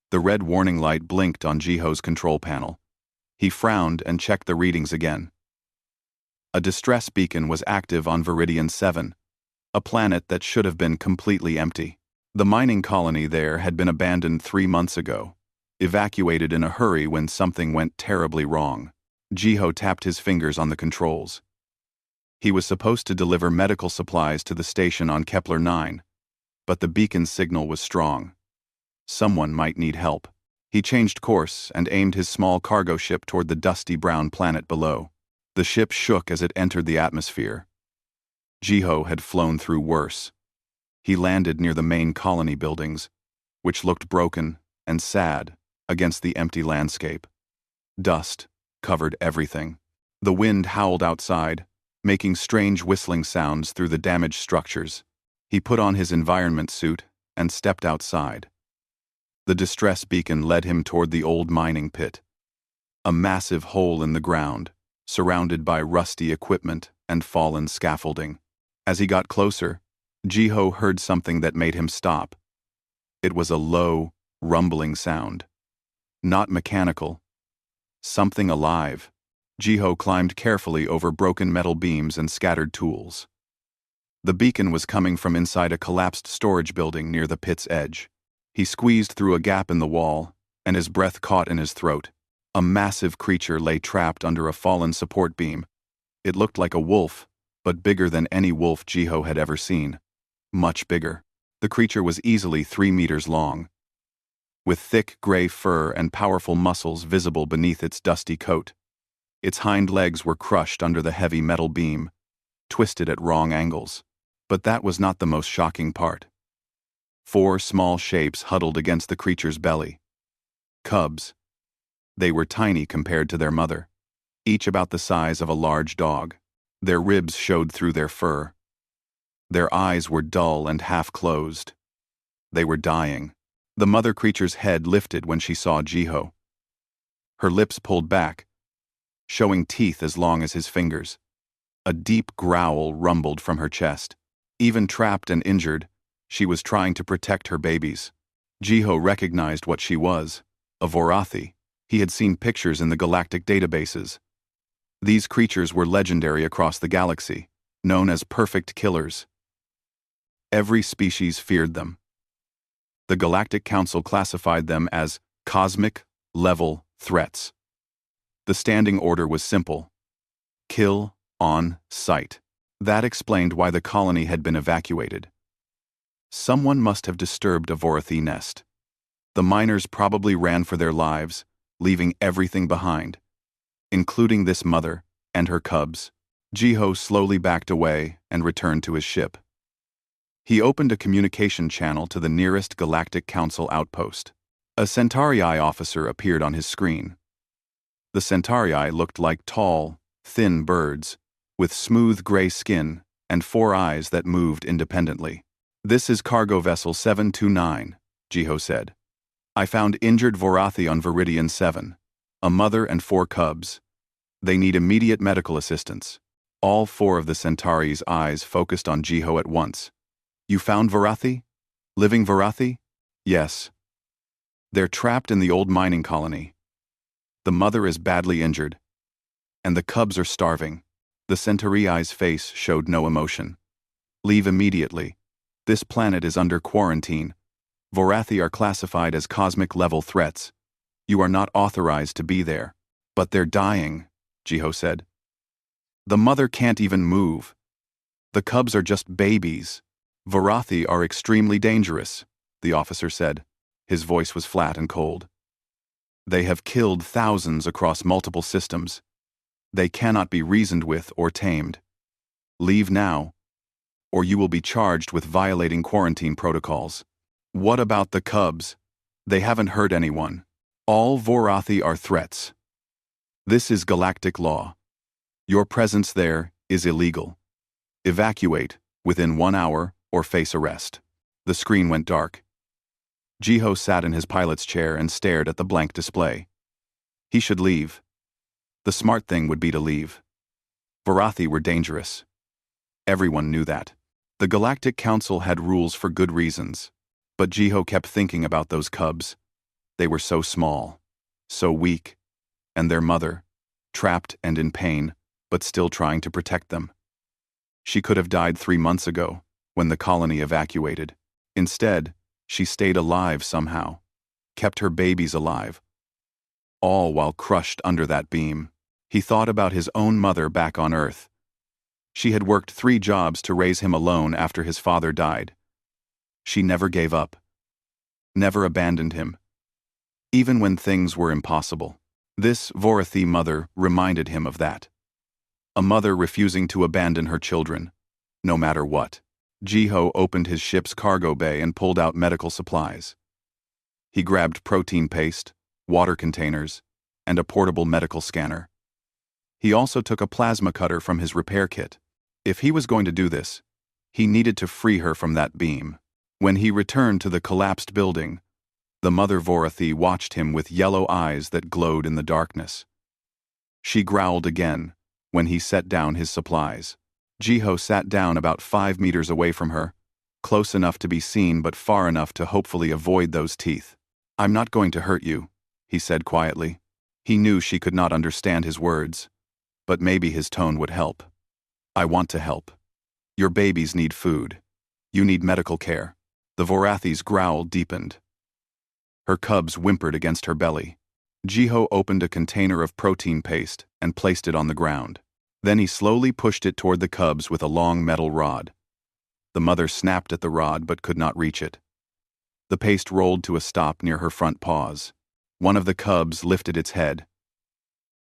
The red warning light blinked on Jiho's control panel. He frowned and checked the readings again. A distress beacon was active on Viridian 7, a planet that should have been completely empty. The mining colony there had been abandoned 3 months ago, evacuated in a hurry when something went terribly wrong. Jiho tapped his fingers on the controls. He was supposed to deliver medical supplies to the station on Kepler 9, but the beacon's signal was strong. Someone might need help. He changed course and aimed his small cargo ship toward the dusty brown planet below. The ship shook as it entered the atmosphere. Jiho had flown through worse. He landed near the main colony buildings, which looked broken and sad against the empty landscape. Dust covered everything. The wind howled outside, making strange whistling sounds through the damaged structures. He put on his environment suit and stepped outside. The distress beacon led him toward the old mining pit, a massive hole in the ground, surrounded by rusty equipment and fallen scaffolding. As he got closer, Jiho heard something that made him stop. It was a low, rumbling sound. Not mechanical. Something alive. Jiho climbed carefully over broken metal beams and scattered tools. The beacon was coming from inside a collapsed storage building near the pit's edge. He squeezed through a gap in the wall, and his breath caught in his throat. A massive creature lay trapped under a fallen support beam. It looked like a wolf, but bigger than any wolf Jiho had ever seen. Much bigger. The creature was easily 3 meters long, with thick gray fur and powerful muscles visible beneath its dusty coat. Its hind legs were crushed under the heavy metal beam, twisted at wrong angles. But that was not the most shocking part. 4 small shapes huddled against the creature's belly. Cubs. They were tiny compared to their mother, each about the size of a large dog. Their ribs showed through their fur. Their eyes were dull and half-closed. They were dying. The mother creature's head lifted when she saw Jiho. Her lips pulled back, showing teeth as long as his fingers. A deep growl rumbled from her chest. Even trapped and injured, she was trying to protect her babies. Jiho recognized what she was, a Vorathi. He had seen pictures in the galactic databases. These creatures were legendary across the galaxy, known as perfect killers. Every species feared them. The Galactic Council classified them as cosmic-level threats. The standing order was simple: kill on sight. That explained why the colony had been evacuated. Someone must have disturbed a Vorathi nest. The miners probably ran for their lives, leaving everything behind, including this mother and her cubs. Jiho slowly backed away and returned to his ship. He opened a communication channel to the nearest Galactic Council outpost. A Centauri officer appeared on his screen. The Centauri looked like tall, thin birds, with smooth gray skin and 4 eyes that moved independently. "This is cargo vessel 729, Jiho said. "I found injured Vorathi on Viridian 7, a mother and 4 cubs. They need immediate medical assistance." All 4 of the Centauri's eyes focused on Jiho at once. "You found Vorathi? Living Vorathi?" "Yes. They're trapped in the old mining colony. The mother is badly injured, and the cubs are starving." The Centauri's face showed no emotion. "Leave immediately. This planet is under quarantine. Vorathi are classified as cosmic-level threats. You are not authorized to be there." "But they're dying," Jiho said. "The mother can't even move. The cubs are just babies." "Vorathi are extremely dangerous," the officer said. His voice was flat and cold. "They have killed thousands across multiple systems. They cannot be reasoned with or tamed. Leave now, or you will be charged with violating quarantine protocols." "What about the cubs? They haven't hurt anyone." "All Vorathi are threats. This is galactic law. Your presence there is illegal. Evacuate within 1 hour or face arrest." The screen went dark. Jiho sat in his pilot's chair and stared at the blank display. He should leave. The smart thing would be to leave. Vorathi were dangerous. Everyone knew that. The Galactic Council had rules for good reasons, but Jiho kept thinking about those cubs. They were so small, so weak, and their mother, trapped and in pain, but still trying to protect them. She could have died 3 months ago, when the colony evacuated. Instead, she stayed alive somehow, kept her babies alive, all while crushed under that beam. He thought about his own mother back on Earth. She had worked 3 jobs to raise him alone after his father died. She never gave up, never abandoned him, even when things were impossible. This Vorathi mother reminded him of that. A mother refusing to abandon her children, no matter what. Jiho opened his ship's cargo bay and pulled out medical supplies. He grabbed protein paste, water containers, and a portable medical scanner. He also took a plasma cutter from his repair kit. If he was going to do this, he needed to free her from that beam. When he returned to the collapsed building, the mother Vorathi watched him with yellow eyes that glowed in the darkness. She growled again when he set down his supplies. Jiho sat down about 5 meters away from her, close enough to be seen but far enough to hopefully avoid those teeth. "I'm not going to hurt you," he said quietly. He knew she could not understand his words, but maybe his tone would help. "I want to help. Your babies need food. You need medical care." The Vorathi's growl deepened. Her cubs whimpered against her belly. Jiho opened a container of protein paste and placed it on the ground. Then he slowly pushed it toward the cubs with a long metal rod. The mother snapped at the rod but could not reach it. The paste rolled to a stop near her front paws. One of the cubs lifted its head.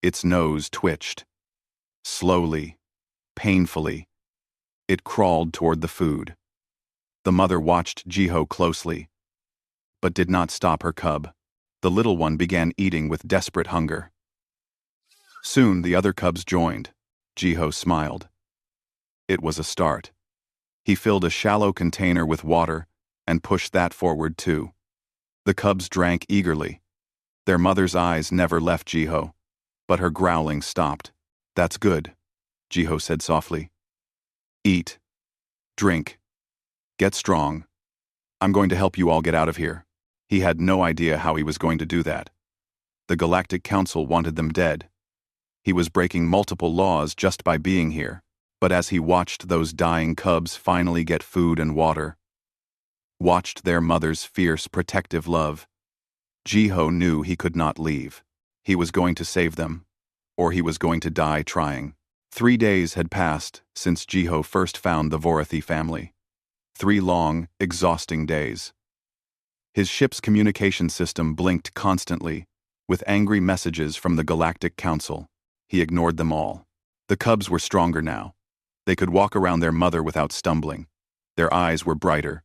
Its nose twitched. Slowly, painfully, it crawled toward the food. The mother watched Jiho closely, but did not stop her cub. The little one began eating with desperate hunger. Soon the other cubs joined. Jiho smiled. It was a start. He filled a shallow container with water and pushed that forward too. The cubs drank eagerly. Their mother's eyes never left Jiho, but her growling stopped. "That's good," Jiho said softly. "Eat. Drink. Get strong. I'm going to help you all get out of here." He had no idea how he was going to do that. The Galactic Council wanted them dead. He was breaking multiple laws just by being here, but as he watched those dying cubs finally get food and water, watched their mother's fierce protective love, Jiho knew he could not leave. He was going to save them, or he was going to die trying. 3 days had passed since Jiho first found the Vorathi family. 3 long, exhausting days. His ship's communication system blinked constantly, with angry messages from the Galactic Council. He ignored them all. The cubs were stronger now. They could walk around their mother without stumbling. Their eyes were brighter.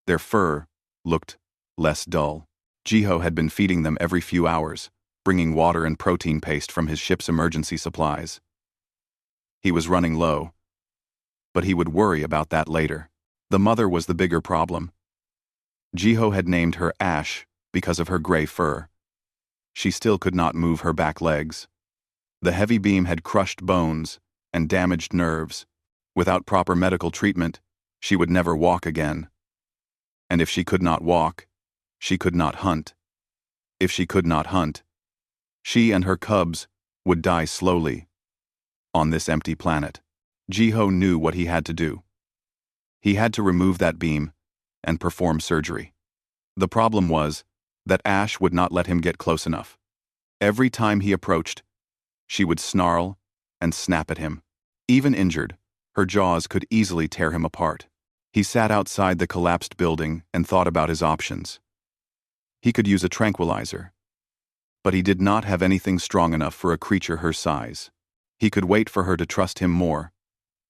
Their fur looked less dull. Jiho had been feeding them every few hours, bringing water and protein paste from his ship's emergency supplies. He was running low, but he would worry about that later. The mother was the bigger problem. Jiho had named her Ash because of her gray fur. She still could not move her back legs. The heavy beam had crushed bones and damaged nerves. Without proper medical treatment, she would never walk again. And if she could not walk, she could not hunt. If she could not hunt, she and her cubs would die slowly on this empty planet. Jiho knew what he had to do. He had to remove that beam and perform surgery. The problem was that Ash would not let him get close enough. Every time he approached, she would snarl and snap at him. Even injured, her jaws could easily tear him apart. He sat outside the collapsed building and thought about his options. He could use a tranquilizer, but he did not have anything strong enough for a creature her size. He could wait for her to trust him more,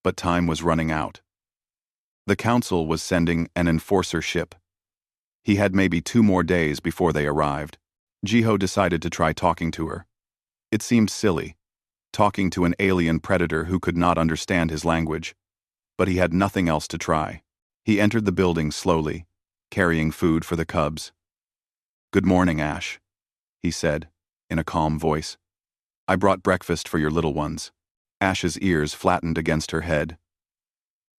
but time was running out. The Council was sending an enforcer ship. He had maybe 2 more days before they arrived. Jiho decided to try talking to her. It seemed silly, talking to an alien predator who could not understand his language, but he had nothing else to try. He entered the building slowly, carrying food for the cubs. "Good morning, Ash," he said, in a calm voice. "I brought breakfast for your little ones." Ash's ears flattened against her head.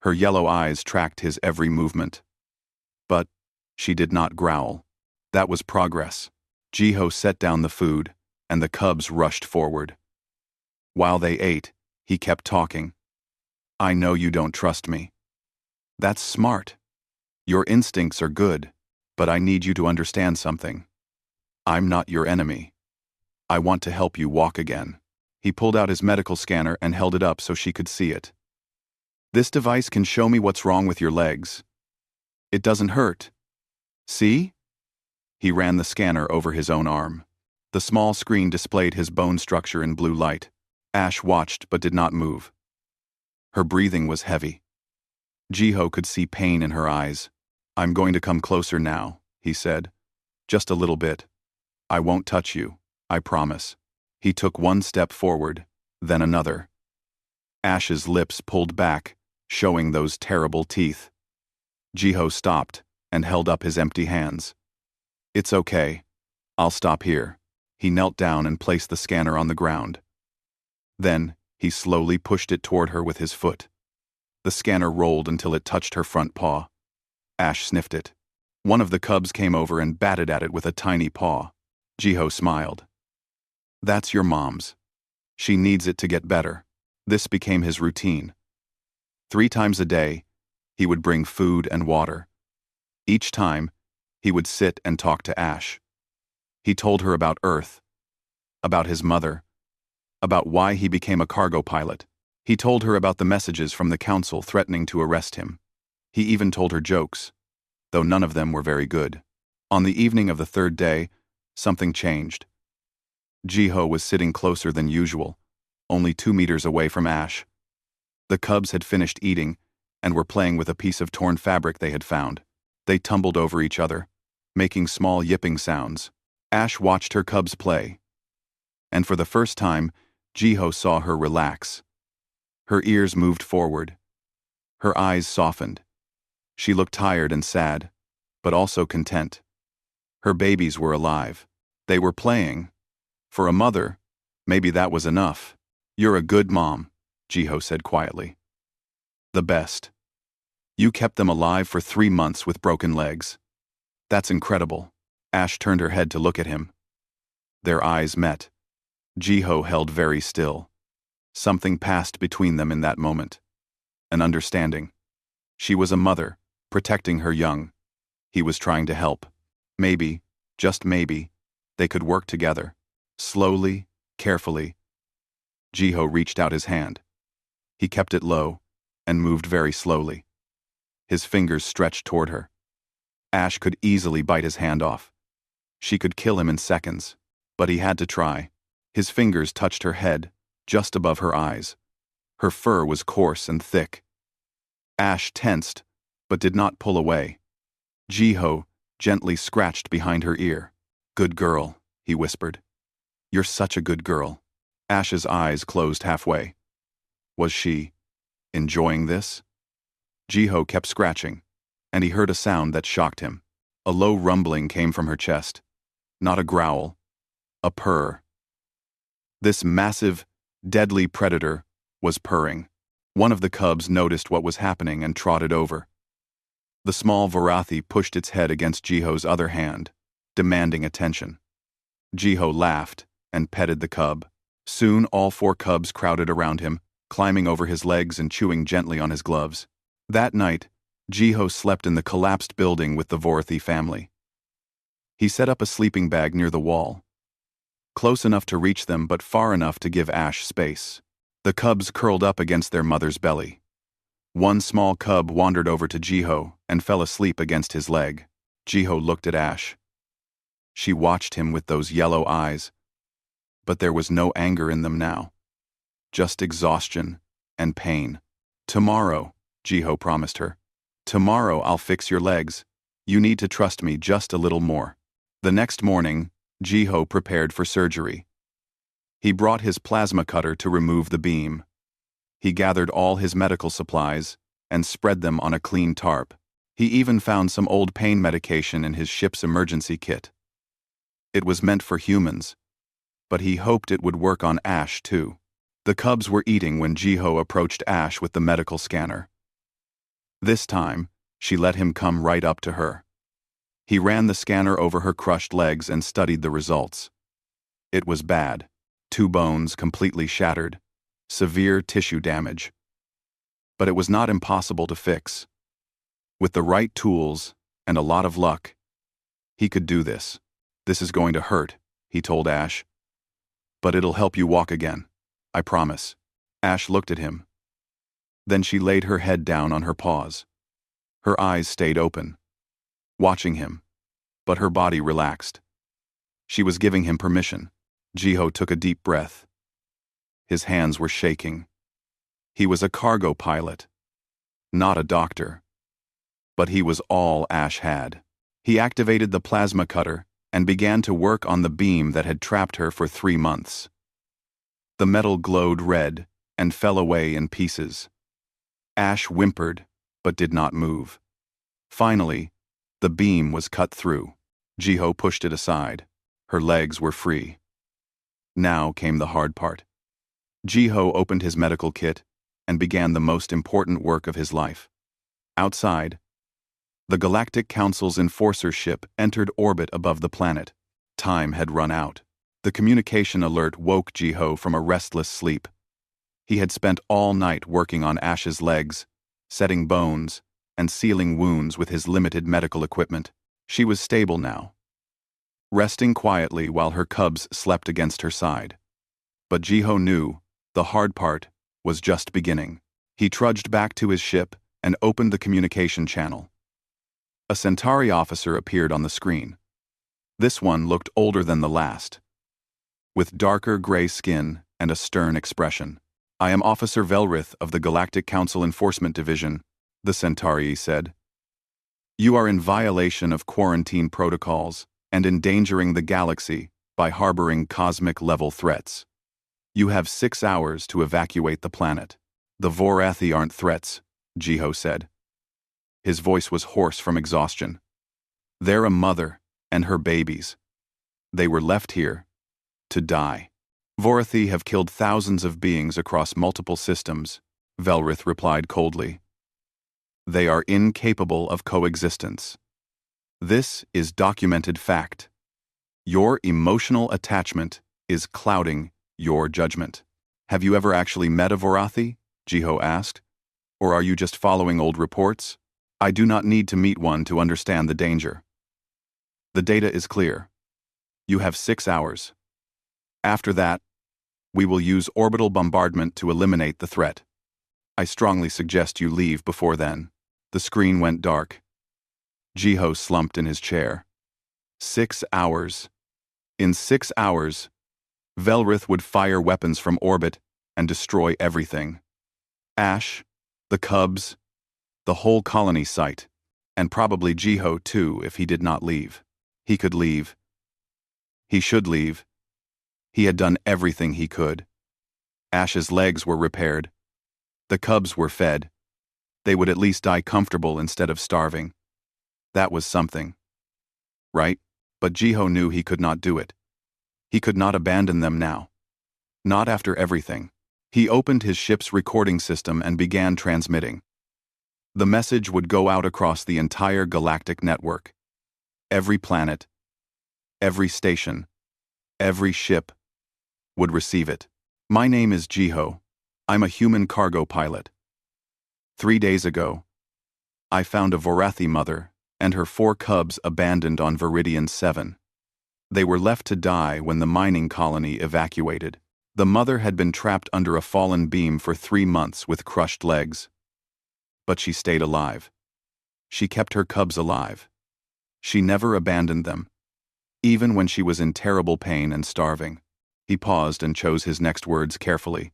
Her yellow eyes tracked his every movement. But she did not growl. That was progress. Jiho set down the food, and the cubs rushed forward. While they ate, he kept talking. I know you don't trust me. That's smart. Your instincts are good, but I need you to understand something. I'm not your enemy. I want to help you walk again. He pulled out his medical scanner and held it up so she could see it. This device can show me what's wrong with your legs. It doesn't hurt. See? He ran the scanner over his own arm. The small screen displayed his bone structure in blue light. Ash watched but did not move. Her breathing was heavy. Jiho could see pain in her eyes. I'm going to come closer now, he said. Just a little bit. I won't touch you, I promise. He took one step forward, then another. Ash's lips pulled back, showing those terrible teeth. Jiho stopped and held up his empty hands. It's okay. I'll stop here. He knelt down and placed the scanner on the ground. Then, he slowly pushed it toward her with his foot. The scanner rolled until it touched her front paw. Ash sniffed it. One of the cubs came over and batted at it with a tiny paw. Jiho smiled. That's your mom's. She needs it to get better. This became his routine. 3 times a day, he would bring food and water. Each time, he would sit and talk to Ash. He told her about Earth, about his mother, about why he became a cargo pilot. He told her about the messages from the council threatening to arrest him. He even told her jokes, though none of them were very good. On the evening of the 3rd day, something changed. Jiho was sitting closer than usual, only 2 meters away from Ash. The cubs had finished eating and were playing with a piece of torn fabric they had found. They tumbled over each other, making small yipping sounds. Ash watched her cubs play. And for the first time, Jiho saw her relax. Her ears moved forward. Her eyes softened. She looked tired and sad, but also content. Her babies were alive. They were playing. For a mother, maybe that was enough. You're a good mom, Jiho said quietly. The best. You kept them alive for 3 months with broken legs. That's incredible. Ash turned her head to look at him. Their eyes met. Jiho held very still. Something passed between them in that moment. An understanding. She was a mother, protecting her young. He was trying to help. Maybe, just maybe, they could work together. Slowly, carefully. Jiho reached out his hand. He kept it low and moved very slowly. His fingers stretched toward her. Ash could easily bite his hand off. She could kill him in seconds, but he had to try. His fingers touched her head, just above her eyes. Her fur was coarse and thick. Ash tensed, but did not pull away. Jiho gently scratched behind her ear. Good girl, he whispered. You're such a good girl. Ash's eyes closed halfway. Was she enjoying this? Jiho kept scratching, and he heard a sound that shocked him. A low rumbling came from her chest. Not a growl, a purr. This massive, deadly predator was purring. One of the cubs noticed what was happening and trotted over. The small Varathi pushed its head against Jiho's other hand, demanding attention. Jiho laughed and petted the cub. Soon all 4 cubs crowded around him, climbing over his legs and chewing gently on his gloves. That night, Jiho slept in the collapsed building with the Varathi family. He set up a sleeping bag near the wall, close enough to reach them but far enough to give Ash space. The cubs curled up against their mother's belly. One small cub wandered over to Jiho and fell asleep against his leg. Jiho looked at Ash. She watched him with those yellow eyes, but there was no anger in them now. Just exhaustion and pain. Tomorrow, Jiho promised her. Tomorrow I'll fix your legs. You need to trust me just a little more. The next morning, Jiho prepared for surgery. He brought his plasma cutter to remove the beam. He gathered all his medical supplies and spread them on a clean tarp. He even found some old pain medication in his ship's emergency kit. It was meant for humans, but he hoped it would work on Ash too. The cubs were eating when Jiho approached Ash with the medical scanner. This time, she let him come right up to her. He ran the scanner over her crushed legs and studied the results. It was bad. 2 bones completely shattered. Severe tissue damage. But it was not impossible to fix. With the right tools and a lot of luck, he could do this. This is going to hurt, he told Ash. But it'll help you walk again. I promise. Ash looked at him. Then she laid her head down on her paws. Her eyes stayed open, watching him, but her body relaxed. She was giving him permission. Jiho took a deep breath. His hands were shaking. He was a cargo pilot, not a doctor. But he was all Ash had. He activated the plasma cutter and began to work on the beam that had trapped her for 3 months. The metal glowed red and fell away in pieces. Ash whimpered, but did not move. Finally, the beam was cut through. Jiho pushed it aside. Her legs were free. Now came the hard part. Jiho opened his medical kit and began the most important work of his life. Outside, the Galactic Council's enforcer ship entered orbit above the planet. Time had run out. The communication alert woke Jiho from a restless sleep. He had spent all night working on Ash's legs, setting bones, and sealing wounds with his limited medical equipment. She was stable now, resting quietly while her cubs slept against her side. But Jiho knew the hard part was just beginning. He trudged back to his ship and opened the communication channel. A Centauri officer appeared on the screen. This one looked older than the last, with darker gray skin and a stern expression. I am Officer Velrith of the Galactic Council Enforcement Division, the Centauri said. You are in violation of quarantine protocols and endangering the galaxy by harboring cosmic-level threats. You have 6 hours to evacuate the planet. The Vorathi aren't threats, Jiho said. His voice was hoarse from exhaustion. They're a mother and her babies. They were left here to die. Vorathi have killed thousands of beings across multiple systems, Velrith replied coldly. They are incapable of coexistence. This is documented fact. Your emotional attachment is clouding your judgment. Have you ever actually met a Vorathi? Jiho asked. Or are you just following old reports? I do not need to meet one to understand the danger. The data is clear. You have 6 hours. After that, we will use orbital bombardment to eliminate the threat. I strongly suggest you leave before then. The screen went dark. Jiho slumped in his chair. 6 hours. In 6 hours, Velrith would fire weapons from orbit and destroy everything. Ash, the cubs, the whole colony site, and probably Jiho too if he did not leave. He could leave. He should leave. He had done everything he could. Ash's legs were repaired. The cubs were fed. They would at least die comfortable instead of starving. That was something. Right? But Jiho knew he could not do it. He could not abandon them now. Not after everything. He opened his ship's recording system and began transmitting. The message would go out across the entire galactic network. Every planet, every station, every ship would receive it. My name is Jiho. I'm a human cargo pilot. 3 days ago, I found a Vorathi mother and her 4 cubs abandoned on Viridian 7. They were left to die when the mining colony evacuated. The mother had been trapped under a fallen beam for 3 months with crushed legs. But she stayed alive. She kept her cubs alive. She never abandoned them, even when she was in terrible pain and starving. He paused and chose his next words carefully.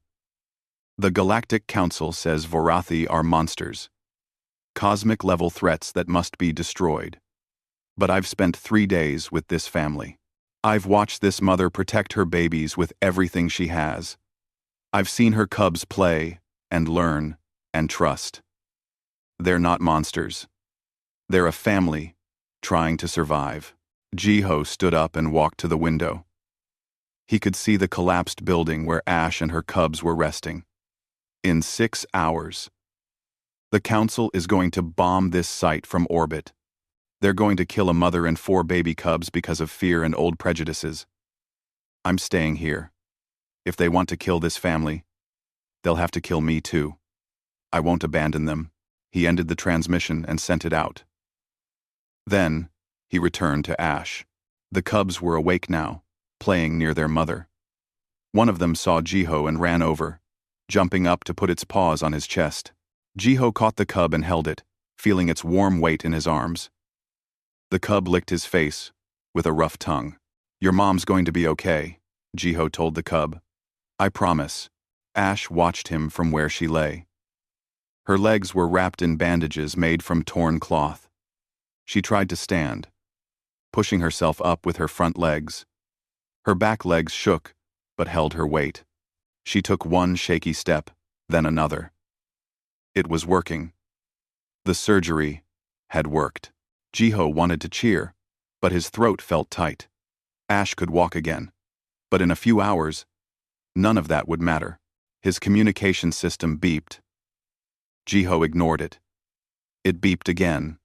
The Galactic Council says Vorathi are monsters. Cosmic-level threats that must be destroyed. But I've spent 3 days with this family. I've watched this mother protect her babies with everything she has. I've seen her cubs play and learn and trust. They're not monsters. They're a family trying to survive. Jiho stood up and walked to the window. He could see the collapsed building where Ash and her cubs were resting. In 6 hours, the Council is going to bomb this site from orbit. They're going to kill a mother and 4 baby cubs because of fear and old prejudices. I'm staying here. If they want to kill this family, they'll have to kill me too. I won't abandon them." He ended the transmission and sent it out. Then, he returned to Ash. The cubs were awake now, playing near their mother. One of them saw Jiho and ran over, jumping up to put its paws on his chest. Jiho caught the cub and held it, feeling its warm weight in his arms. The cub licked his face, with a rough tongue. "Your mom's going to be okay," Jiho told the cub. "I promise." Ash watched him from where she lay. Her legs were wrapped in bandages made from torn cloth. She tried to stand, pushing herself up with her front legs. Her back legs shook, but held her weight. She took one shaky step, then another. It was working. The surgery had worked. Jiho wanted to cheer, but his throat felt tight. Ash could walk again, but in a few hours, none of that would matter. His communication system beeped. Jiho ignored it. It beeped again,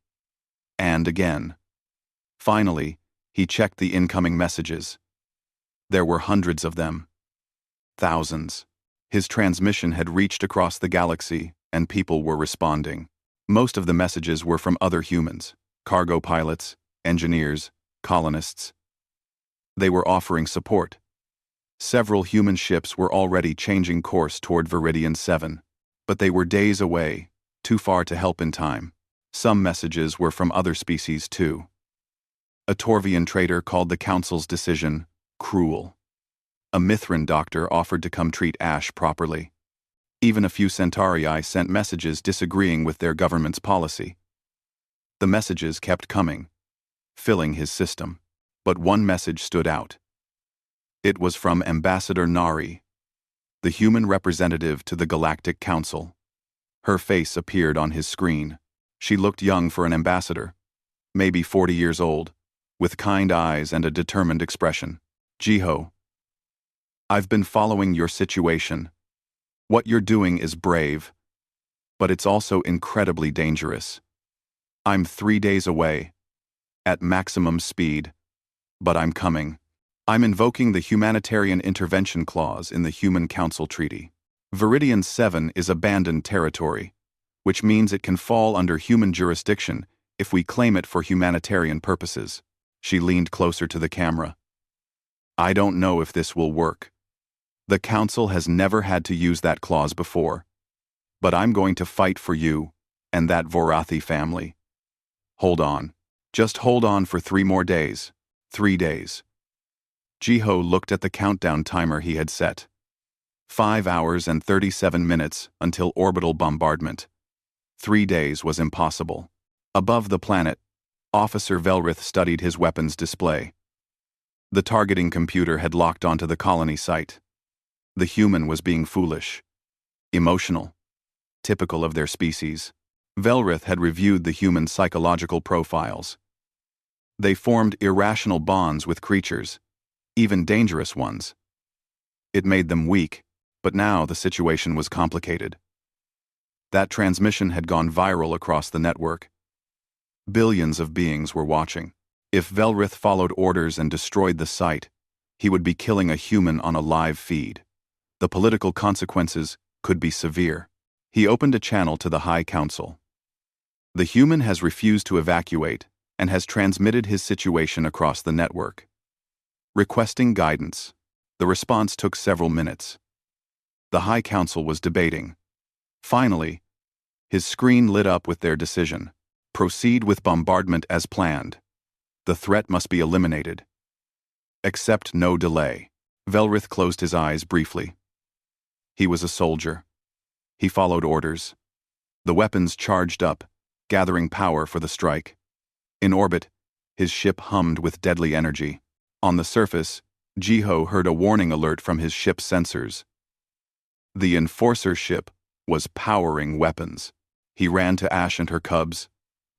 and again. Finally, he checked the incoming messages. There were hundreds of them. Thousands. His transmission had reached across the galaxy, and people were responding. Most of the messages were from other humans, cargo pilots, engineers, colonists. They were offering support. Several human ships were already changing course toward Viridian 7, but they were days away, too far to help in time. Some messages were from other species too. A Torvian trader called the Council's decision cruel. A Mithran doctor offered to come treat Ash properly. Even a few Centaurii sent messages disagreeing with their government's policy. The messages kept coming, filling his system. But one message stood out. It was from Ambassador Nari, the human representative to the Galactic Council. Her face appeared on his screen. She looked young for an ambassador, maybe 40 years old, with kind eyes and a determined expression. "Jiho, I've been following your situation. What you're doing is brave, but it's also incredibly dangerous. I'm 3 days away, at maximum speed, but I'm coming. I'm invoking the Humanitarian Intervention Clause in the Human Council Treaty. Viridian 7 is abandoned territory, which means it can fall under human jurisdiction if we claim it for humanitarian purposes." She leaned closer to the camera. "I don't know if this will work. The Council has never had to use that clause before. But I'm going to fight for you and that Vorathi family. Hold on. Just hold on for 3 more days. 3 days." Jiho looked at the countdown timer he had set. 5 hours and 37 minutes until orbital bombardment. 3 days was impossible. Above the planet, Officer Velrith studied his weapons display. The targeting computer had locked onto the colony site. The human was being foolish, emotional, typical of their species. Velrith had reviewed the human psychological profiles. They formed irrational bonds with creatures, even dangerous ones. It made them weak, but now the situation was complicated. That transmission had gone viral across the network. Billions of beings were watching. If Velrith followed orders and destroyed the site, he would be killing a human on a live feed. The political consequences could be severe. He opened a channel to the High Council. "The human has refused to evacuate and has transmitted his situation across the network. Requesting guidance." The response took several minutes. The High Council was debating. Finally, his screen lit up with their decision. "Proceed with bombardment as planned. The threat must be eliminated. Accept no delay." Velrith closed his eyes briefly. He was a soldier. He followed orders. The weapons charged up, gathering power for the strike. In orbit, his ship hummed with deadly energy. On the surface, Jiho heard a warning alert from his ship's sensors. The Enforcer ship was powering weapons. He ran to Ash and her cubs.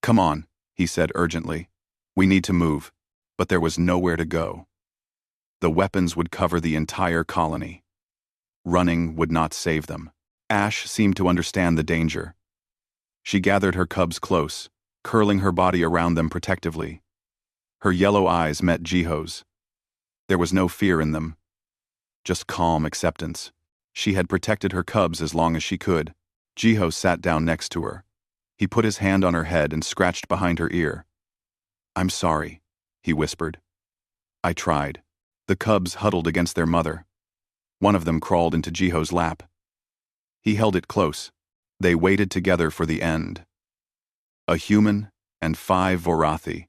"Come on," he said urgently. "We need to move." But there was nowhere to go. The weapons would cover the entire colony. Running would not save them. Ash seemed to understand the danger. She gathered her cubs close, curling her body around them protectively. Her yellow eyes met Jiho's. There was no fear in them, just calm acceptance. She had protected her cubs as long as she could. Jiho sat down next to her. He put his hand on her head and scratched behind her ear. "I'm sorry," he whispered. "I tried." The cubs huddled against their mother. One of them crawled into Jiho's lap. He held it close. They waited together for the end. A human and 5 Vorathi.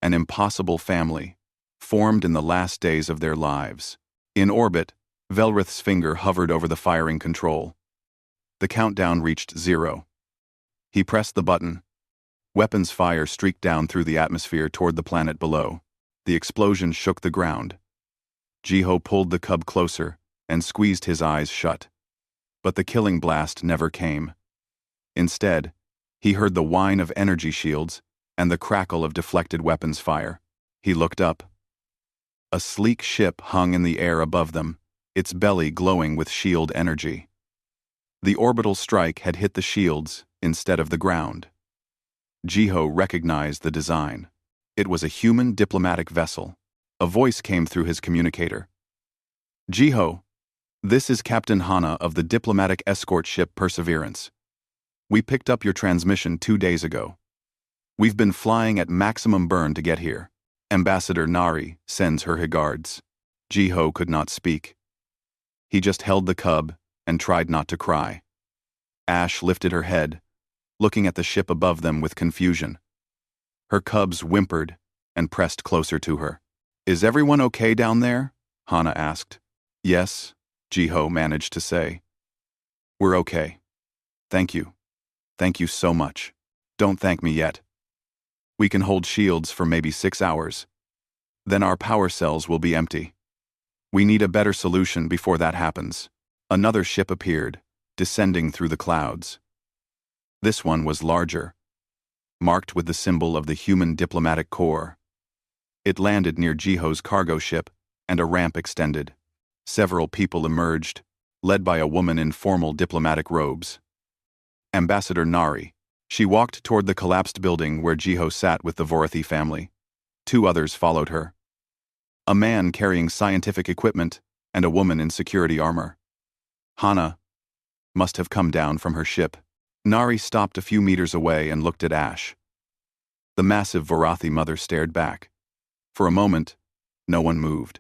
An impossible family, formed in the last days of their lives. In orbit, Velrith's finger hovered over the firing control. The countdown reached 0. He pressed the button. Weapons fire streaked down through the atmosphere toward the planet below. The explosion shook the ground. Jiho pulled the cub closer and squeezed his eyes shut. But the killing blast never came. Instead, he heard the whine of energy shields and the crackle of deflected weapons fire. He looked up. A sleek ship hung in the air above them, its belly glowing with shield energy. The orbital strike had hit the shields instead of the ground. Jiho recognized the design. It was a human diplomatic vessel. A voice came through his communicator. "Jiho, this is Captain Hana of the diplomatic escort ship Perseverance. We picked up your transmission 2 days ago. We've been flying at maximum burn to get here. Ambassador Nari sends her regards." Jiho could not speak. He just held the cub and tried not to cry. Ash lifted her head, looking at the ship above them with confusion. Her cubs whimpered and pressed closer to her. "Is everyone okay down there?" Hana asked. "Yes," Jiho managed to say. "We're okay. Thank you. Thank you so much. Don't thank me yet. We can hold shields for maybe 6 hours. Then our power cells will be empty. We need a better solution before that happens." Another ship appeared, descending through the clouds. This one was larger, marked with the symbol of the Human Diplomatic Corps. It landed near Jiho's cargo ship, and a ramp extended. Several people emerged, led by a woman in formal diplomatic robes. Ambassador Nari. She walked toward the collapsed building where Jiho sat with the Vorathi family. 2 others followed her. A man carrying scientific equipment and a woman in security armor. Hana must have come down from her ship. Nari stopped a few meters away and looked at Ash. The massive Vorathi mother stared back. For a moment, no one moved.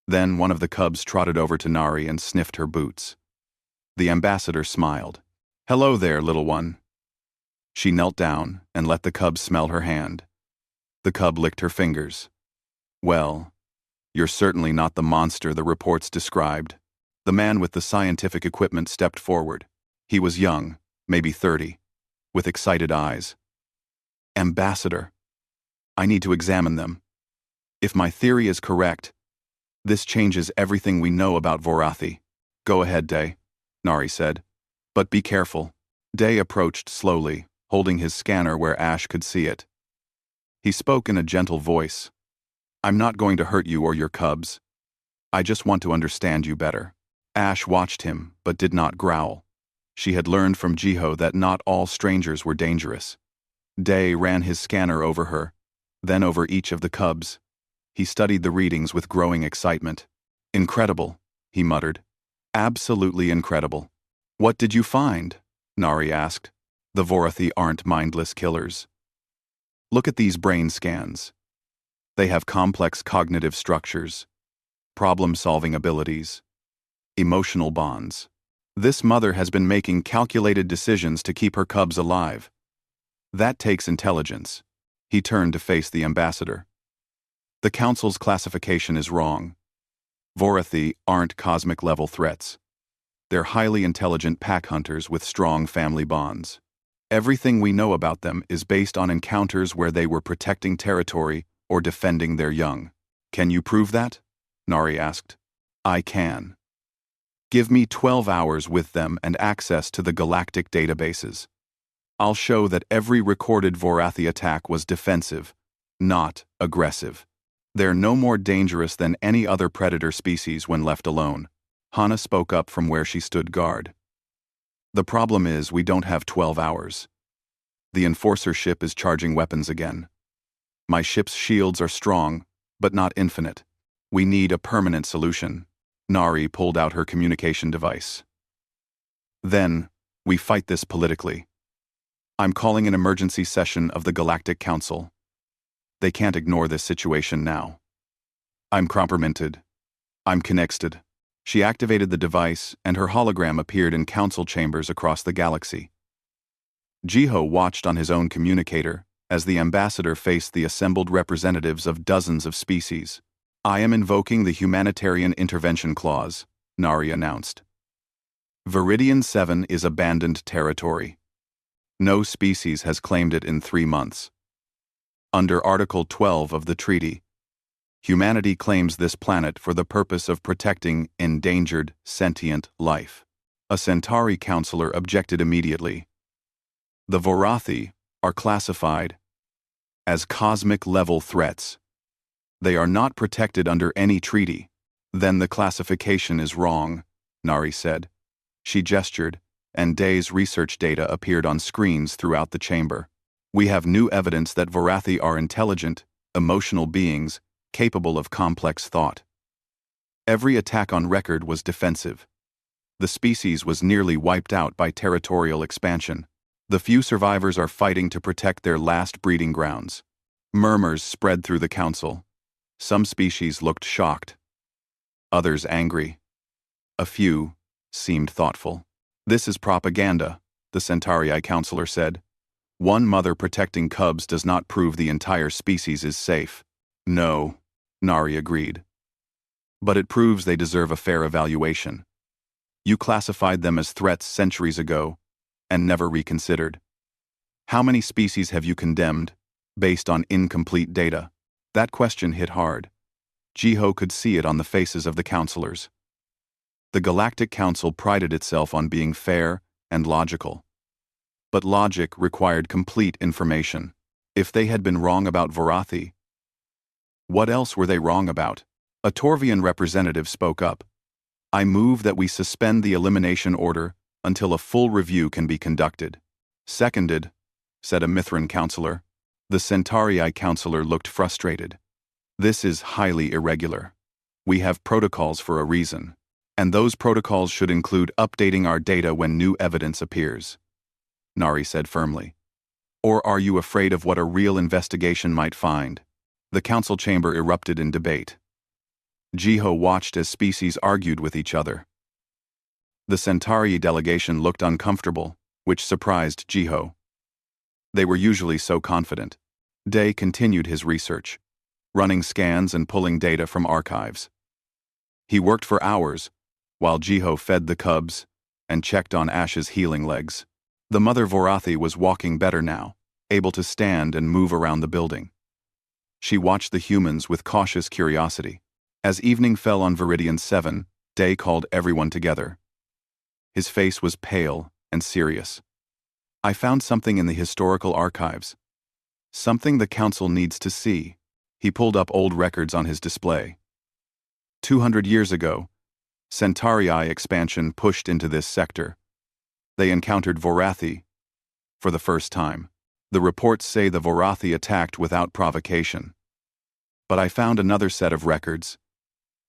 Then one of the cubs trotted over to Nari and sniffed her boots. The ambassador smiled. "Hello there, little one." She knelt down and let the cub smell her hand. The cub licked her fingers. "Well, you're certainly not the monster the reports described." The man with the scientific equipment stepped forward. He was young, maybe 30, with excited eyes. "Ambassador, I need to examine them. If my theory is correct, this changes everything we know about Vorathi." "Go ahead, Day," Nari said. "But be careful." Day approached slowly, holding his scanner where Ash could see it. He spoke in a gentle voice. "I'm not going to hurt you or your cubs. I just want to understand you better." Ash watched him, but did not growl. She had learned from Jiho that not all strangers were dangerous. Day ran his scanner over her, then over each of the cubs. He studied the readings with growing excitement. "Incredible," he muttered. "Absolutely incredible." "What did you find?" Nari asked. "The Vorathi aren't mindless killers. Look at these brain scans. They have complex cognitive structures, problem-solving abilities, emotional bonds. This mother has been making calculated decisions to keep her cubs alive. That takes intelligence." He turned to face the ambassador. "The Council's classification is wrong. Vorathi aren't cosmic-level threats. They're highly intelligent pack hunters with strong family bonds. Everything we know about them is based on encounters where they were protecting territory or defending their young." "Can you prove that?" Nari asked. "I can. Give me 12 hours with them and access to the galactic databases. I'll show that every recorded Vorathi attack was defensive, not aggressive. They're no more dangerous than any other predator species when left alone." Hana spoke up from where she stood guard. "The problem is we don't have 12 hours. The Enforcer ship is charging weapons again. My ship's shields are strong, but not infinite. We need a permanent solution. Nari pulled out her communication device. Then, we fight this politically. I'm calling an emergency session of the Galactic Council. They can't ignore this situation now. I'm compromised. I'm connected. She activated the device, and her hologram appeared in council chambers across the galaxy. Jiho watched on his own communicator as the ambassador faced the assembled representatives of dozens of species. I am invoking the Humanitarian Intervention Clause, Nari announced. Viridian 7 is abandoned territory. No species has claimed it in 3 months. Under Article 12 of the treaty, humanity claims this planet for the purpose of protecting endangered sentient life. A Centauri counselor objected immediately. The Vorathi are classified as cosmic-level threats. They are not protected under any treaty. Then the classification is wrong, Nari said. She gestured, and Day's research data appeared on screens throughout the chamber. We have new evidence that Vorathi are intelligent, emotional beings, capable of complex thought. Every attack on record was defensive. The species was nearly wiped out by territorial expansion. The few survivors are fighting to protect their last breeding grounds. Murmurs spread through the council. Some species looked shocked. Others angry. A few seemed thoughtful. This is propaganda, the Centauri counselor said. One mother protecting cubs does not prove the entire species is safe. No, Nari agreed. But it proves they deserve a fair evaluation. You classified them as threats centuries ago, and never reconsidered. How many species have you condemned, based on incomplete data? That question hit hard. Jiho could see it on the faces of the counselors. The Galactic Council prided itself on being fair and logical. But logic required complete information. If they had been wrong about Vorathi, what else were they wrong about? A Torvian representative spoke up. I move that we suspend the elimination order until a full review can be conducted. Seconded, said a Mithran counselor. The Centauri counselor looked frustrated. This is highly irregular. We have protocols for a reason, and those protocols should include updating our data when new evidence appears, Nari said firmly. Or are you afraid of what a real investigation might find? The council chamber erupted in debate. Jiho watched as species argued with each other. The Centauri delegation looked uncomfortable, which surprised Jiho. They were usually so confident. Day continued his research, running scans and pulling data from archives. He worked for hours, while Jiho fed the cubs and checked on Ash's healing legs. The mother Vorathi was walking better now, able to stand and move around the building. She watched the humans with cautious curiosity. As evening fell on Viridian 7, Day called everyone together. His face was pale and serious. I found something in the historical archives. Something the council needs to see. He pulled up old records on his display. 200 years ago, Centauri expansion pushed into this sector. They encountered Vorathi for the first time. The reports say the Vorathi attacked without provocation. But I found another set of records.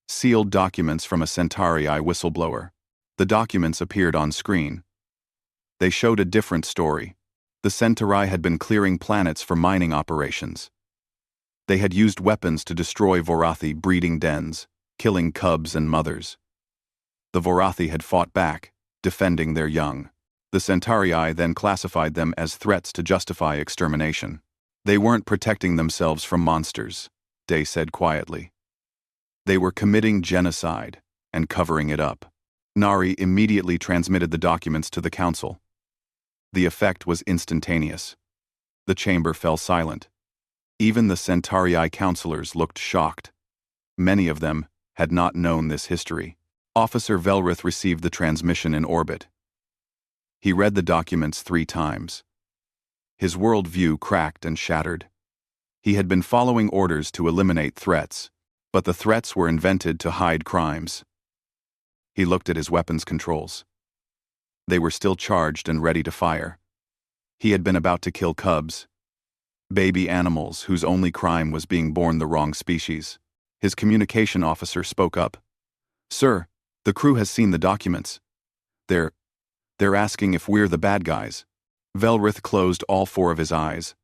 Sealed documents from a Centauri whistleblower. The documents appeared on screen. They showed a different story. The Centauri had been clearing planets for mining operations. They had used weapons to destroy Vorathi breeding dens, killing cubs and mothers. The Vorathi had fought back, defending their young. The Centauri then classified them as threats to justify extermination. They weren't protecting themselves from monsters, Day said quietly. They were committing genocide and covering it up. Nari immediately transmitted the documents to the council. The effect was instantaneous. The chamber fell silent. Even the Centauri counselors looked shocked. Many of them had not known this history. Officer Velrith received the transmission in orbit. He read the documents 3 times. His worldview cracked and shattered. He had been following orders to eliminate threats, but the threats were invented to hide crimes. He looked at his weapons controls. They were still charged and ready to fire. He had been about to kill cubs, baby animals whose only crime was being born the wrong species. His communication officer spoke up. "Sir, the crew has seen the documents. They're asking if we're the bad guys." Velrith closed all four of his eyes.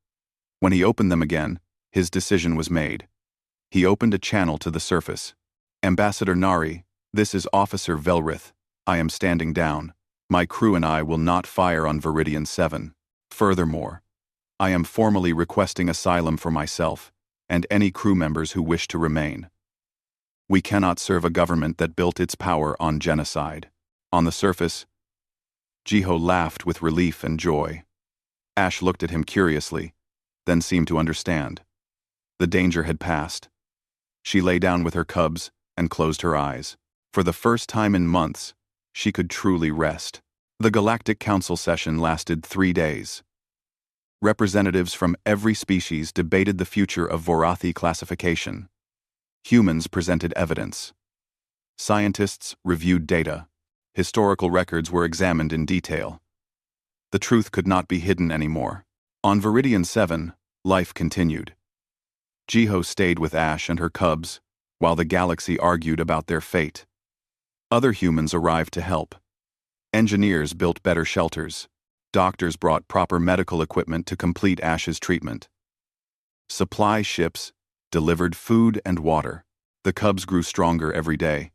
When he opened them again, his decision was made. He opened a channel to the surface. "Ambassador Nari, this is Officer Velrith. I am standing down. My crew and I will not fire on Viridian 7. Furthermore, I am formally requesting asylum for myself and any crew members who wish to remain. We cannot serve a government that built its power on genocide." On the surface, Jiho laughed with relief and joy. Ash looked at him curiously, then seemed to understand. The danger had passed. She lay down with her cubs and closed her eyes. For the first time in months, she could truly rest. The Galactic Council session lasted 3 days. Representatives from every species debated the future of Vorathi classification. Humans presented evidence. Scientists reviewed data. Historical records were examined in detail. The truth could not be hidden anymore. On Viridian 7, life continued. Jiho stayed with Ash and her cubs, while the galaxy argued about their fate. Other humans arrived to help. Engineers built better shelters. Doctors brought proper medical equipment to complete Ash's treatment. Supply ships delivered food and water. The cubs grew stronger every day.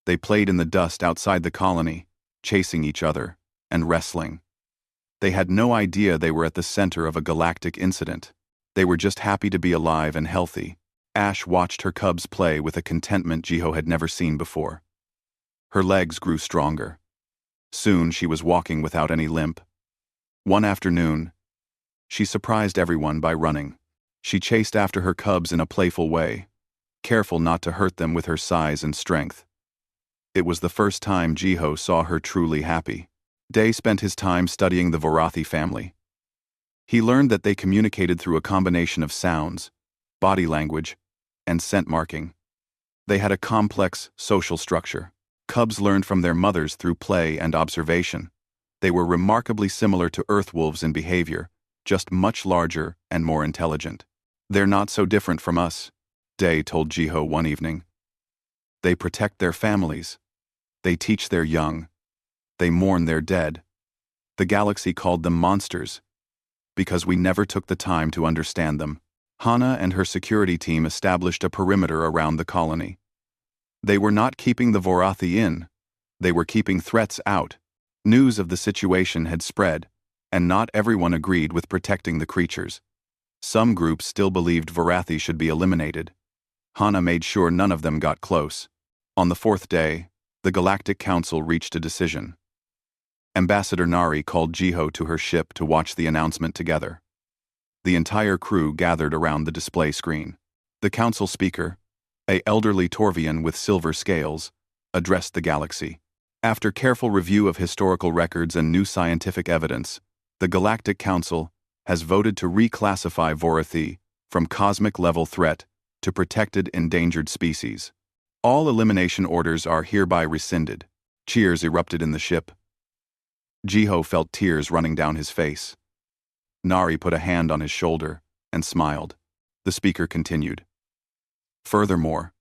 They played in the dust outside the colony, chasing each other and wrestling. They had no idea they were at the center of a galactic incident. They were just happy to be alive and healthy. Ash watched her cubs play with a contentment Jiho had never seen before. Her legs grew stronger. Soon she was walking without any limp. One afternoon, she surprised everyone by running. She chased after her cubs in a playful way, careful not to hurt them with her size and strength. It was the first time Jiho saw her truly happy. Day spent his time studying the Vorathi family. He learned that they communicated through a combination of sounds, body language, and scent marking. They had a complex social structure. Cubs learned from their mothers through play and observation. They were remarkably similar to earth wolves in behavior, just much larger and more intelligent. "They're not so different from us," Day told Jiho one evening. "They protect their families. They teach their young. They mourn their dead. The galaxy called them monsters, because we never took the time to understand them." Hana and her security team established a perimeter around the colony. They were not keeping the Vorathi in. They were keeping threats out. News of the situation had spread, and not everyone agreed with protecting the creatures. Some groups still believed Vorathi should be eliminated. Hana made sure none of them got close. On the 4th day, the Galactic Council reached a decision. Ambassador Nari called Jiho to her ship to watch the announcement together. The entire crew gathered around the display screen. The council speaker, an elderly Torvian with silver scales, addressed the galaxy. After careful review of historical records and new scientific evidence, the Galactic Council has voted to reclassify Vorathi from cosmic-level threat to protected endangered species. All elimination orders are hereby rescinded. Cheers erupted in the ship. Jiho felt tears running down his face. Nari put a hand on his shoulder and smiled. The speaker continued. "Furthermore,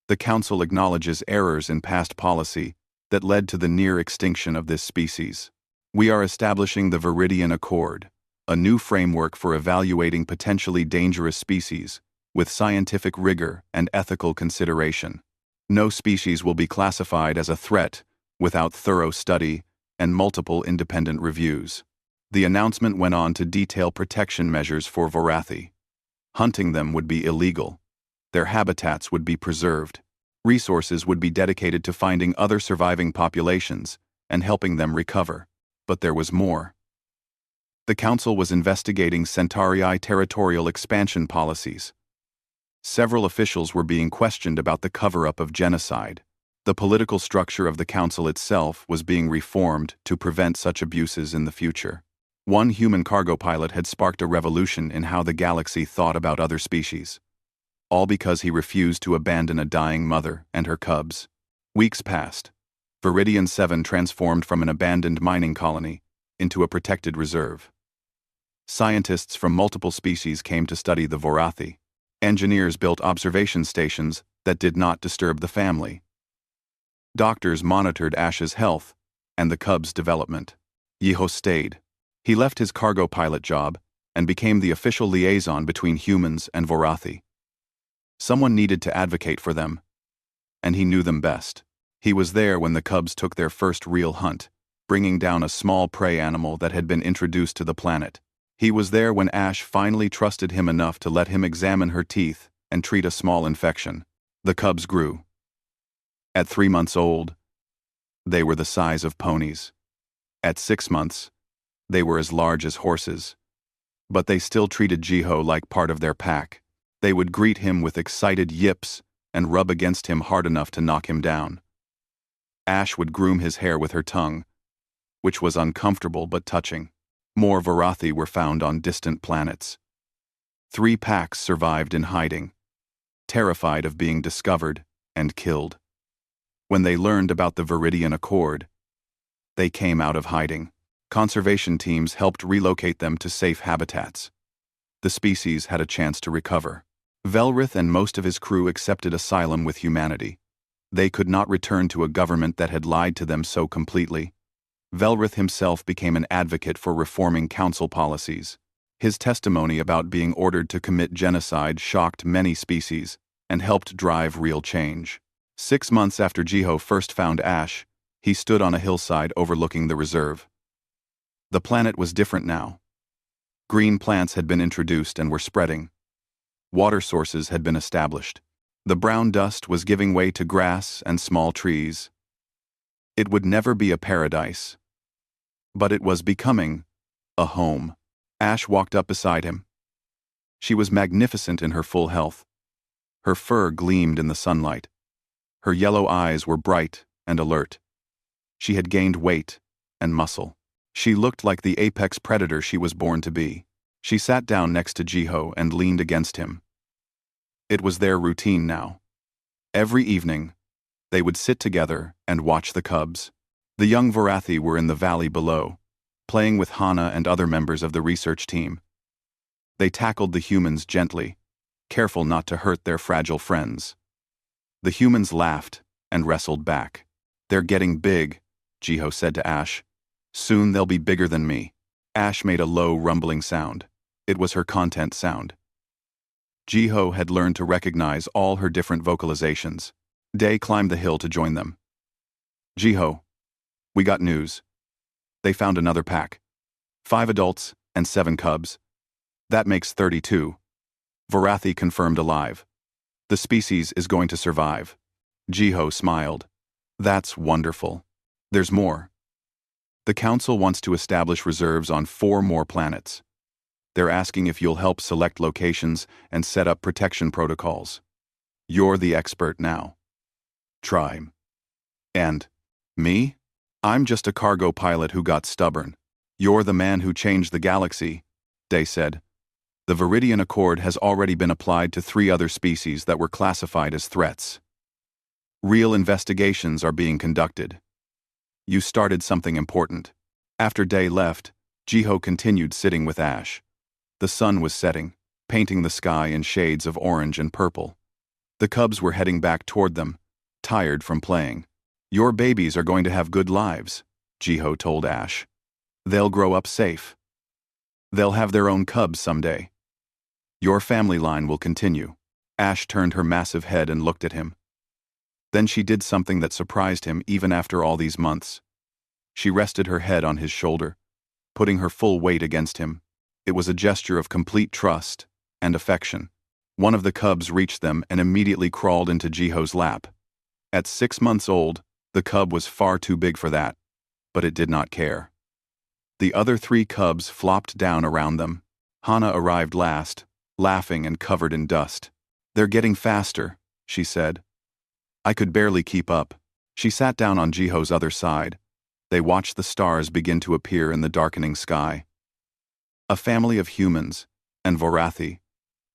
the Council acknowledges errors in past policy that led to the near extinction of this species. We are establishing the Viridian Accord, a new framework for evaluating potentially dangerous species with scientific rigor and ethical consideration. No species will be classified as a threat without thorough study and multiple independent reviews." The announcement went on to detail protection measures for Vorathi. Hunting them would be illegal. Their habitats would be preserved. Resources would be dedicated to finding other surviving populations and helping them recover. But there was more. The Council was investigating Centauri territorial expansion policies. Several officials were being questioned about the cover-up of genocide. The political structure of the Council itself was being reformed to prevent such abuses in the future. One human cargo pilot had sparked a revolution in how the galaxy thought about other species. All because he refused to abandon a dying mother and her cubs. Weeks passed. Viridian 7 transformed from an abandoned mining colony into a protected reserve. Scientists from multiple species came to study the Vorathi. Engineers built observation stations that did not disturb the family. Doctors monitored Ash's health and the cub's development. Jiho stayed. He left his cargo pilot job and became the official liaison between humans and Vorathi. Someone needed to advocate for them, and he knew them best. He was there when the cubs took their first real hunt, bringing down a small prey animal that had been introduced to the planet. He was there when Ash finally trusted him enough to let him examine her teeth and treat a small infection. The cubs grew. At 3 months old, they were the size of ponies. At 6 months, they were as large as horses. But they still treated Jiho like part of their pack. They would greet him with excited yips and rub against him hard enough to knock him down. Ash would groom his hair with her tongue, which was uncomfortable but touching. More Vorathi were found on distant planets. 3 packs survived in hiding, terrified of being discovered and killed. When they learned about the Viridian Accord, they came out of hiding. Conservation teams helped relocate them to safe habitats. The species had a chance to recover. Velrith and most of his crew accepted asylum with humanity. They could not return to a government that had lied to them so completely. Velrith himself became an advocate for reforming council policies. His testimony about being ordered to commit genocide shocked many species and helped drive real change. 6 months after Jiho first found Ash, he stood on a hillside overlooking the reserve. The planet was different now. Green plants had been introduced and were spreading. Water sources had been established. The brown dust was giving way to grass and small trees. It would never be a paradise, but it was becoming a home. Ash walked up beside him. She was magnificent in her full health. Her fur gleamed in the sunlight. Her yellow eyes were bright and alert. She had gained weight and muscle. She looked like the apex predator she was born to be. She sat down next to Jiho and leaned against him. It was their routine now. Every evening, they would sit together and watch the cubs. The young Vorathi were in the valley below, playing with Hana and other members of the research team. They tackled the humans gently, careful not to hurt their fragile friends. The humans laughed and wrestled back. "They're getting big," Jiho said to Ash. "Soon they'll be bigger than me." Ash made a low, rumbling sound. It was her content sound. Jiho had learned to recognize all her different vocalizations. Day climbed the hill to join them. "Jiho, we got news. They found another pack. 5 adults and 7 cubs. That makes 32. Vorathi confirmed alive. The species is going to survive." Jiho smiled. "That's wonderful. There's more. The council wants to establish reserves on 4 more planets. They're asking if you'll help select locations and set up protection protocols. You're the expert now. Try. And me? I'm just a cargo pilot who got stubborn. You're the man who changed the galaxy," Day said. "The Viridian Accord has already been applied to 3 other species that were classified as threats. Real investigations are being conducted. You started something important." After Day left, Jiho continued sitting with Ash. The sun was setting, painting the sky in shades of orange and purple. The cubs were heading back toward them, tired from playing. "Your babies are going to have good lives," Jiho told Ash. "They'll grow up safe. They'll have their own cubs someday. Your family line will continue." Ash turned her massive head and looked at him. Then she did something that surprised him even after all these months. She rested her head on his shoulder, putting her full weight against him. It was a gesture of complete trust and affection. One of the cubs reached them and immediately crawled into Jiho's lap. At 6 months old, the cub was far too big for that, but it did not care. The other 3 cubs flopped down around them. Hana arrived last, laughing and covered in dust. "They're getting faster," she said. "I could barely keep up." She sat down on Jiho's other side. They watched the stars begin to appear in the darkening sky. A family of humans and Vorathi,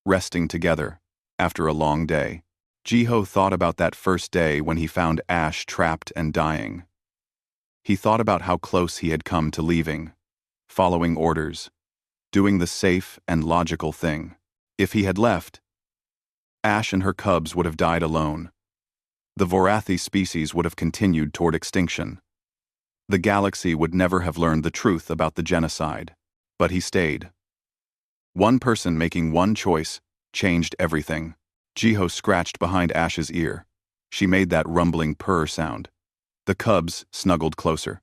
resting together after a long day. Jiho thought about that first day when he found Ash trapped and dying. He thought about how close he had come to leaving, following orders, doing the safe and logical thing. If he had left, Ash and her cubs would have died alone. The Vorathi species would have continued toward extinction. The galaxy would never have learned the truth about the genocide. But he stayed. One person making one choice changed everything. Jiho scratched behind Ash's ear. She made that rumbling purr sound. The cubs snuggled closer.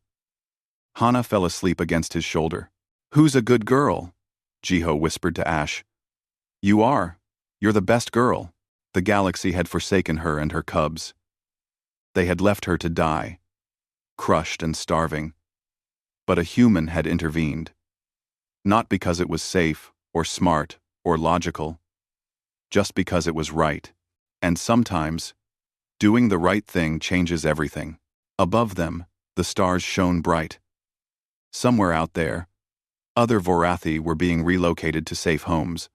Hana fell asleep against his shoulder. "Who's a good girl?" Jiho whispered to Ash. "You are. You're the best girl." The galaxy had forsaken her and her cubs. They had left her to die, crushed and starving. But a human had intervened. Not because it was safe, or smart, or logical. Just because it was right. And sometimes, doing the right thing changes everything. Above them, the stars shone bright. Somewhere out there, other Vorathi were being relocated to safe homes.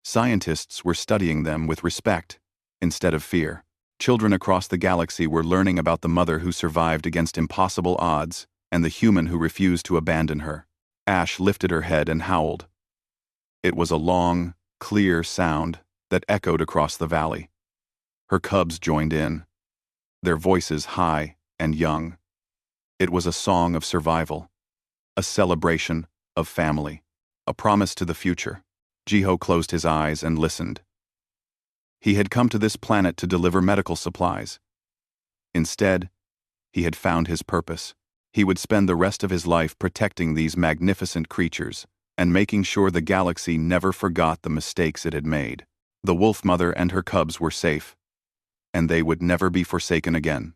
Scientists were studying them with respect, instead of fear. Children across the galaxy were learning about the mother who survived against impossible odds, and the human who refused to abandon her. Ash lifted her head and howled. It was a long, clear sound that echoed across the valley. Her cubs joined in, their voices high and young. It was a song of survival, a celebration of family, a promise to the future. Jiho closed his eyes and listened. He had come to this planet to deliver medical supplies. Instead, he had found his purpose. He would spend the rest of his life protecting these magnificent creatures and making sure the galaxy never forgot the mistakes it had made. The wolf mother and her cubs were safe, and they would never be forsaken again.